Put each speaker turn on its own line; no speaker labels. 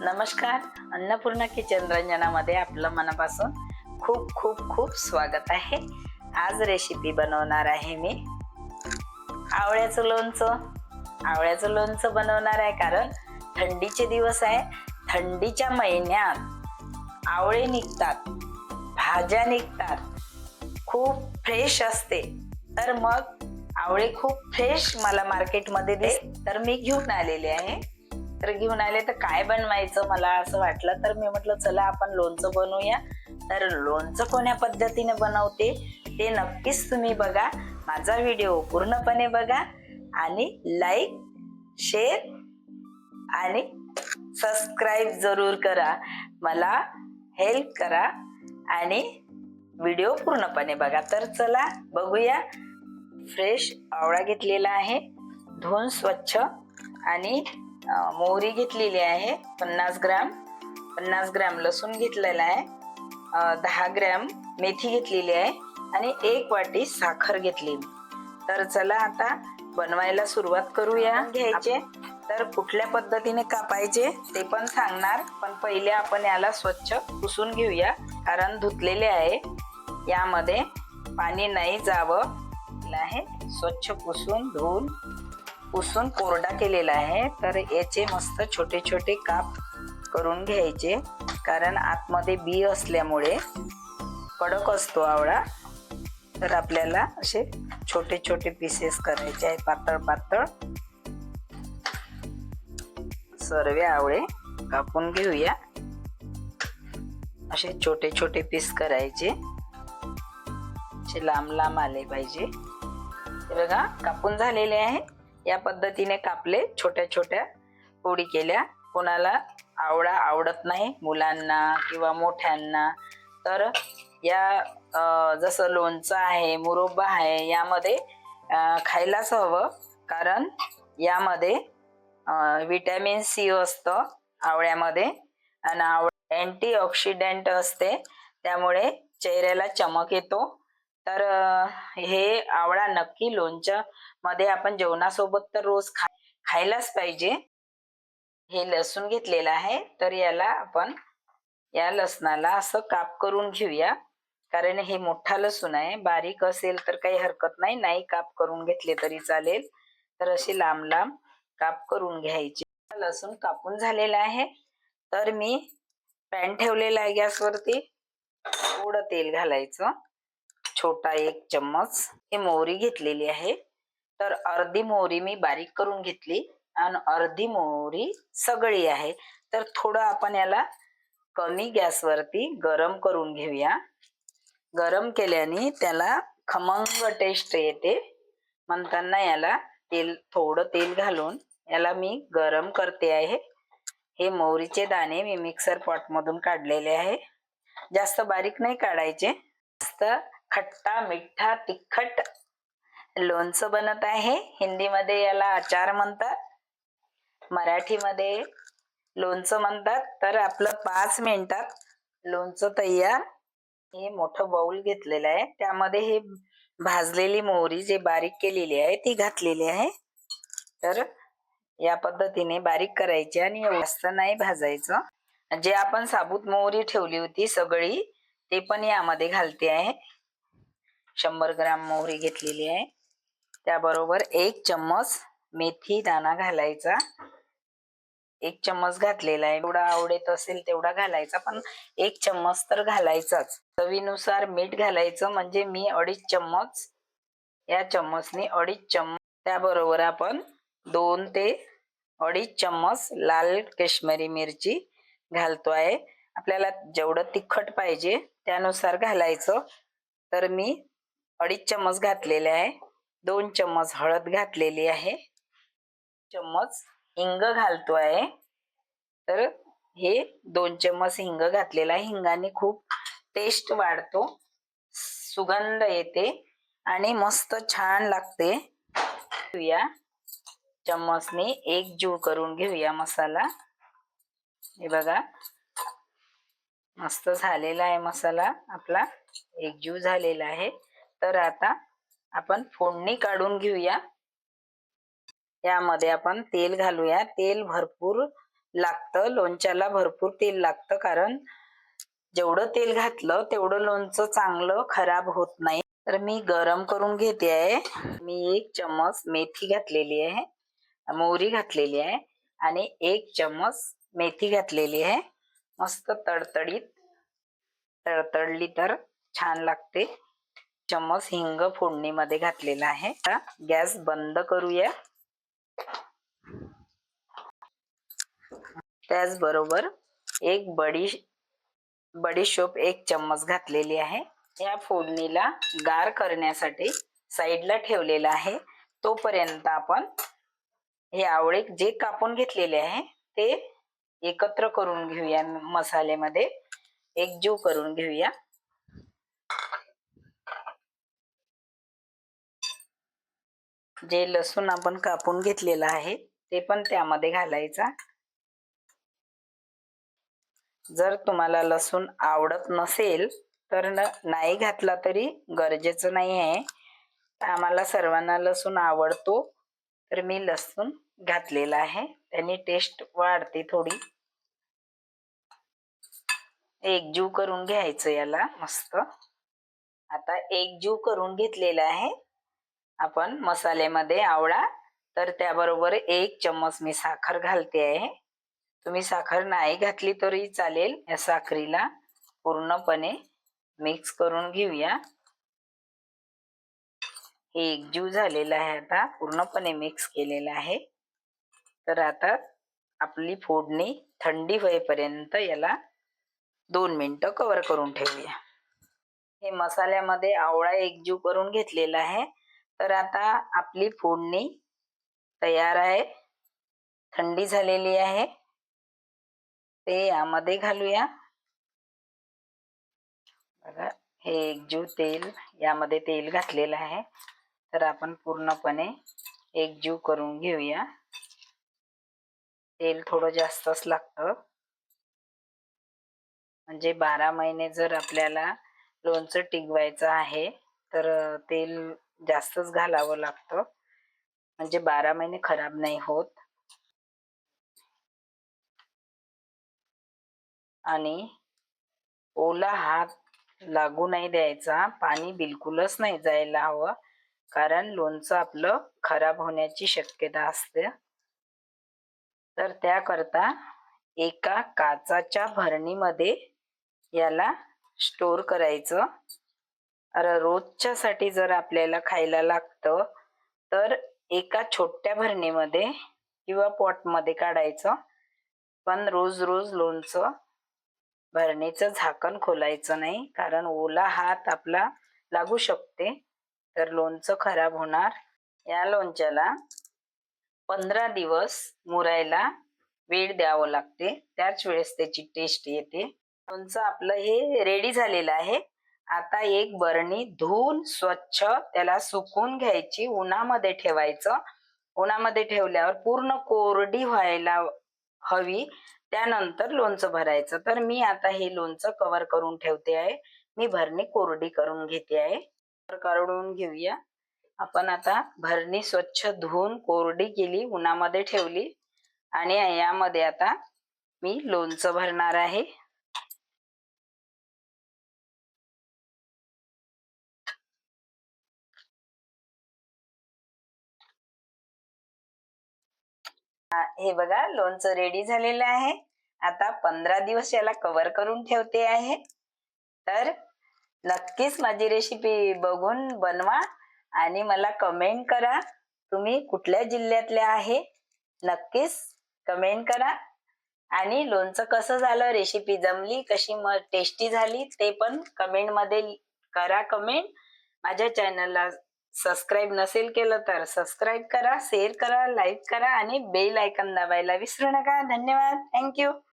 नमस्कार, अन्नपूर्णा किचन रंजनामध्ये आपलं मनापासून खूप खूप खूप स्वागत आहे। आज रेसिपी बनवणार आहे मी आवळ्याचं लोणचं। आवळ्याचं लोणचं बनवणार आहे कारण थंडीचे दिवस आहे। थंडीच्या महिन्यात आवळे निघतात, भाज्या निघतात, खूप फ्रेश असते। तर मग आवळे खूप फ्रेश मला मार्केटमध्ये दिसले तर मी घेऊन आलेले आहे। तर घेऊन आले तर काय बनवायचं मला असं वाटलं, तर मी म्हटलं चला आपण लोणचं बनवूया। तर लोणचं कोण्या पद्धतीने बनवते ते नक्कीच तुम्ही बघा, माझा व्हिडिओ पूर्णपणे बघा आणि लाईक, शेअर आणि सबस्क्राईब जरूर करा, मला हेल्प करा आणि व्हिडिओ पूर्णपणे बघा। तर चला बघूया। फ्रेश आवळा घेतलेला आहे, धुवून स्वच्छ, आणि मोहरी घेतलेली आहे 50 ग्रॅम, 50 ग्रॅम लसूण घेतलेला आहे, 10 ग्रॅम मेथी घेतलेली आहे आणि 1 वाटी साखर घेतलेली। तर चला आता बनवायला सुरुवात करूया। घ्यायचे तर कुठल्या पद्धतीने कापायचे ते पण सांगणार, पण पहिले आपण याला स्वच्छ पुसून घेऊया कारण धुतलेले आहे, यामध्ये पाणी नाही जावं आहे। स्वच्छ पुसून धुवून पुसून कोरडा केलेला आहे। तर याचे मस्त छोटे छोटे काप करून घ्यायचे कारण आतमध्ये बी असल्यामुळे कडक असतो आवळा। तर आपल्याला असे छोटे छोटे पीसेस करायचे आहे, पातळ पातळ। सर्व आवळे कापून घेऊया, असे छोटे छोटे पीस करायचे, असे लांब लांब आले पाहिजे। हे बघा कापून झालेले आहे, या पद्धतीने कापले, छोट्या छोट्या फोडी केल्या। कोणाला आवळा आवडत नाही, मुलांना किंवा मोठ्यांना, तर या जसं लोणचं आहे, मुरब्बा आहे, यामध्ये खायलाच हवं कारण यामध्ये विटॅमिन सी असतं आवळ्यामध्ये आणि आवळा अँटीऑक्सिडंट असते, त्यामुळे चेहऱ्याला चमक येतो। तर हे आवळा नक्की लोणचं मध्ये आपण जेवणासोबत तर रोज खायलाच पाहिजे। हे लसूण घेतलेलं आहे, तर याला आपण या लसणाला असं काप करून घेऊया कारण हे मोठा लसूण आहे, बारीक असेल तर काही हरकत नाही, नाही काप करून घेतले तरी चालेल। तर असे लांब लांब काप करून घ्यायचे। लसूण कापून झालेला आहे, तर मी पॅन ठेवलेला आहे गॅसवरती, थोडं तेल घालायचं, छोटा 1 चम्मच। हे मोहरी घेतलेली आहे, तर अर्धी मोहरी मी बारीक करून घेतली आणि अर्धी मोहरी सगळी आहे। तर थोडं आपण याला कमी गॅसवरती गरम करून घेऊया। गरम केल्याने त्याला खमंग टेस्ट येते, म्हणताना याला थोडं तेल घालून याला मी गरम करते आहे। हे मोहरीचे दाणे मी मिक्सर पॉट मधून काढलेले आहे, जास्त बारीक नाही काढायचे। मस्त खट्टा मिठा तिखट लोणचं बनत आहे। हिंदीमध्ये याला अचार म्हणतात, मराठीमध्ये लोणचं म्हणतात। तर आपलं 5 मिनिटात लोणचं तयार। हे मोठं बाउल घेतलेलं आहे, त्यामध्ये हे भाजलेली मोहरी जे बारीक केलेली आहे ती घातलेली आहे। तर या पद्धतीने बारीक करायची आणि जास्त नाही भाजायचं। जे आपण साबूत मोहरी ठेवली होती सगळी ते पण यामध्ये घालते आहे। 100 ग्रॅम मोहरी घेतलेली आहे, त्याबरोबर 1 चम्मच मेथी दाणा घालायचा, 1 चम्मच घातलेला आहे। एवढा आवडत असेल तेवढा घालायचा, पण 1 चम्मच तर घालायचाच। चवीनुसार मीठ घालायचं, म्हणजे मी 2.5 चम्मच, या चम्मचने 2.5 चम्मच। त्याबरोबर आपण 2 ते 2.5 चम्मच लाल काश्मीरी मिरची घालतो आहे। आपल्याला जेवढं तिखट पाहिजे त्यानुसार घालायचं। तर मी 2.5 चम्मच घातलेले आहे। 2 चम्मच हळद घातलेली आहे, चम्मच हिंग घालतो आहे। तर हे 2 चम्मच हिंग घातलेला आहे, हिंगाने खूप टेस्ट वाढतो, सुगंध येते आणि मस्त छान लागते। घेऊया चम्मचने एकजीव करून घेऊया मसाला। हे बघा मस्त झालेला आहे मसाला आपला, एकजीव झालेला आहे। तर आता आपण फोडणी काढून घेऊया। यामध्ये आपण तेल घालूया, तेल भरपूर लागतं. लोणच्याला भरपूर तेल लागतं, कारण जेवढं तेल घातलं तेवढं लोणचं चांगलं खराब होत नाही. तर मी गरम करून घेते आहे. मी 1 चम्मच मेथी घातलेली आहे, मोहरी घातलेली आहे आणि 1 चम्मच मेथी घातलेली आहे. मस्त तडतडली तर छान लागते. चम्मच हिंग फोडणीमध्ये घातलेला आहे. आता गॅस बंद करूया. त्याचबरोबर एक बडीशोप 1 चम्मच घातलेली आहे. या फोडणीला गार करण्यासाठी साईडला ठेवलेला आहे. तोपर्यंत आपण हे आवळे जे कापून घेतलेले आहे ते एकत्र करून घेऊया, मसाल्यामध्ये एकजीव करून घेऊया. जे लसूण आपण कापून घेतलेलं आहे ते पण त्यामध्ये घालायचा. जर तुम्हाला लसूण आवडत नसेल तर नाही घातला तरी गरजेचं नाही आहे. आम्हाला सर्वांना लसूण आवडतो, तर मी लसूण घातलेला आहे. त्याने टेस्ट वाढते थोडी. एकजीव करून घ्यायचं याला मस्त. आता एकजीव करून घेतलेला आहे आपण मसाल्यामध्ये आवळा. तर त्याबरोबर 1 चम्मच मी साखर घालते आहे. तुम्ही साखर नाही घातली तरी चालेल. या साखरीला पूर्णपणे मिक्स करून घेऊया. हे एकजीव झालेलं आहे. आता पूर्णपणे मिक्स केलेलं आहे. तर आता आपली फोडणी थंडी होईपर्यंत याला 2 मिनिटं कव्हर करून ठेवूया. हे मसाल्यामध्ये आवळा एकजीव करून घेतलेला आहे. तर आता आपली फोडणी तयार आहे, थंडी झालेली आहे. ते यामध्ये घालूया. बघा, हे एकजीव तेल, यामध्ये तेल घातलेलं आहे. तर आपण पूर्णपणे एकजीव करून घेऊया. तेल थोडं जास्तच लागतं, म्हणजे 12 महिने जर आपल्याला लोणचं टिकवायचं आहे तर तेल जास्तच घालावं लागतं, म्हणजे 12 महिने खराब नाही होत. आणि ओला हात लागू नाही द्यायचा, पाणी बिलकुलच नाही जायला हवं, कारण लोणचं आपलं खराब होण्याची शक्यता असते. तर त्याकरता एका काचाच्या भरणीमध्ये याला स्टोर करायचं. रोजच्या साठी जर आपल्याला खायला लागतं तर एका छोट्या भरणीमध्ये किंवा पॉटमध्ये काढायचं. पण रोज रोज लोणचं भरणीचं झाकण खोलायचं नाही, कारण ओला हात आपला लागू शकते, तर लोणचं खराब होणार. या लोणच्याला 15 दिवस मुरायला वेळ द्यावं लागते, त्याच वेळेस त्याची टेस्ट येते. लोणचं आपलं हे रेडी झालेलं आहे. आता एक बरणी धुवून स्वच्छ त्याला सुकून घ्यायची, उन्हामध्ये ठेवायचं. उन्हामध्ये ठेवल्यावर पूर्ण कोरडी व्हायला हवी, त्यानंतर लोणचं भरायचं. तर मी आता हे लोणचं कव्हर करून ठेवते आहे. मी भरणी कोरडी करून घेते आहे. काढून घेऊया. आपण आता भरणी स्वच्छ धुवून कोरडी केली, उन्हामध्ये ठेवली आणि यामध्ये आता मी लोणचं भरणार आहे. हे बघा, लोणचं रेडी झालेलं आहे. आता 15 दिवस याला कव्हर करून ठेवते आहे. तर नक्कीच माझी रेसिपी बघून बनवा आणि मला कमेंट करा. तुम्ही कुठल्या जिल्ह्यातले आहे नक्कीच कमेंट करा. आणि लोणचं कसं झालं, रेसिपी जमली, कशी टेस्टी झाली ते पण कमेंट मध्ये करा. कमेंट. माझ्या चॅनलला सबस्क्राईब नसेल केलं तर सबस्क्राईब करा, शेअर करा, लाईक करा आणि बेल आयकॉन दाबायला विसरू नका. धन्यवाद. थँक्यू.